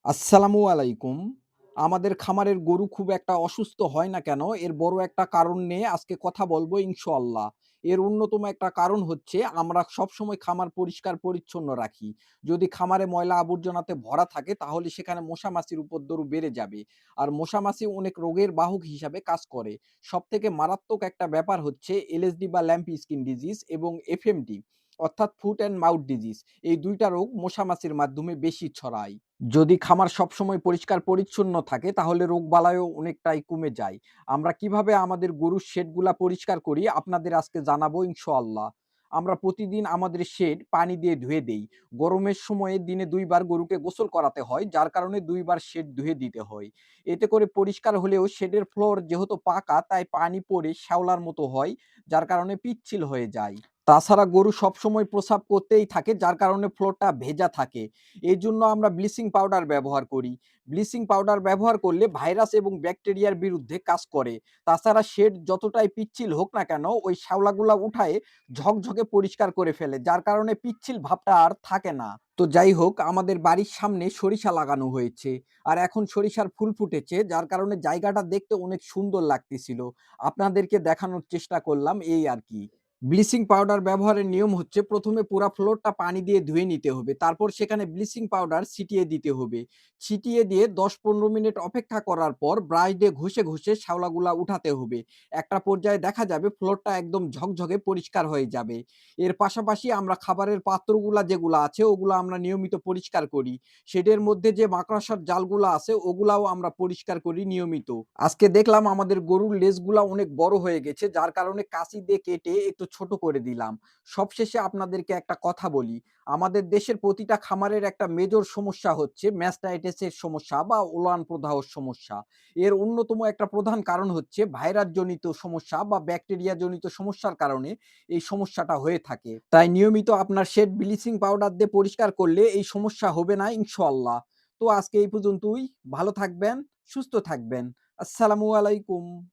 আসসালামু আলাইকুম। আমাদের খামারের গরু খুব একটা অসুস্থ হয় না কেন? এর বড় একটা কারণ নিয়ে আজকে কথা বলবো ইনশাআল্লাহ। এর অন্যতম একটা কারণ হচ্ছে আমরা সবসময় খামার পরিষ্কার-পরিচ্ছন্ন রাখি। যদি খামারে ময়লা আবর্জনাতে ভরা থাকে তাহলে সেখানে মশা-মাছির উপদ্রব বেড়ে যাবে। আর মশা-মাছি অনেক রোগের বাহক হিসাবে কাজ করে। সবথেকে মারাত্মক একটা ব্যাপার হচ্ছে এলএসডি বা ল্যাম্প স্কিন ডিজিজ এবং এফএমডি অর্থাৎ ফুট অ্যান্ড মাউথ ডিজিজ। এই ২ টা রোগ মশা-মাছির মাধ্যমে বেশি ছড়ায়। যদি খামার সবসময় পরিষ্কার-পরিচ্ছন্ন থাকে তাহলে রোগবালাইও অনেকটাই কমে যায়। আমরা কিভাবে আমাদের গরুর শেডগুলা পরিষ্কার করি আপনাদের আজকে জানাবো ইনশাআল্লাহ। আমরা প্রতিদিন আমাদের শেড পানি দিয়ে ধুয়ে দেই। গরমের সময়ে দিনে ২ বার গরুকে গোসল করাতে হয়, যার কারণে ২ বার শেড ধুয়ে দিতে হয়। এতে করে পরিষ্কার হলেও শেডের ফ্লোর যেহেতু পাকা তাই পানি পড়ে শ্যাওলার মতো হয়, যার কারণে পিচ্ছিল হয়ে যায়। তাছাড়া গরু সবসময় প্রস্রাব করতেই থাকে, যার কারণে ফ্লোরটা ভেজা থাকে। এজন্য আমরা ব্লিচিং পাউডার ব্যবহার করি। ব্লিচিং পাউডার ব্যবহার করলে ভাইরাস এবং ব্যাকটেরিয়ার বিরুদ্ধে কাজ করে। তাছাড়া শেড যতটাই পিচ্ছিল হোক না কেন, ওই শ্যাওলাগুলা উঠায়ে ঝকঝকে পরিষ্কার করে ফেলে। যার কারণে পিচ্ছিল ভাবটা আর থাকে না। তো যাই হোক, আমাদের বাড়ির সামনে সরিষা লাগানো হয়েছে। আর এখন সরিষার ফুল ফুটেছে, যার কারণে জায়গাটা দেখতে অনেক সুন্দর লাগতেছিল। আপনাদেরকে দেখানোর চেষ্টা করলাম এই আরকি। ব্লিচিং পাউডার ব্যবহারের নিয়ম হচ্ছে প্রথমে পুরা ফ্লোরটা পানি দিয়ে ধুয়ে নিতে হবে। তারপর সেখানে ব্লিচিং পাউডার ছিটিয়ে দিতে হবে। ছিটিয়ে দিয়ে ১০-১৫ মিনিট অপেক্ষা করার পর ব্রাশ দিয়ে ঘষে শ্যাওলাগুলা উঠাতে হবে। একটা পর্যায়ে দেখা যাবে ফ্লোরটা একদম ঝকঝকে পরিষ্কার হয়ে যাবে। এর পাশাপাশি আমরা খাবারের পাত্রগুলা যেগুলা আছে ওগুলা আমরা নিয়মিত পরিষ্কার করি। শেডের মধ্যে যে মাকড়সার জালগুলা আছে ওগুলাও আমরা পরিষ্কার করি নিয়মিত। আজকে দেখলাম আমাদের গরুর লেজগুলা অনেক বড় হয়ে গেছে, যার কারণে কাঁচি দিয়ে কেটে একটু ছোট করে দিলাম। সবশেষে আপনাদেরকে একটা কথা বলি, আমাদের দেশের প্রতিটা খামারের একটা মেজর সমস্যা হচ্ছে ম্যাস্টাইটিসের সমস্যা বা ওলান প্রদাহর সমস্যা। এর অন্যতম একটা প্রধান কারণ হচ্ছে ভাইরাস জনিত সমস্যা বা ব্যাকটেরিয়া জনিত সমস্যার কারণে এই সমস্যাটা হয়ে থাকে। তাই নিয়মিত আপনার শেড ব্লিচিং পাউডার দিয়ে পরিষ্কার করলে এই সমস্যা হবে না ইনশাআল্লাহ। তো আজকে এই পর্যন্তই। ভালো থাকবেন, সুস্থ থাকবেন। আসসালামু আলাইকুম।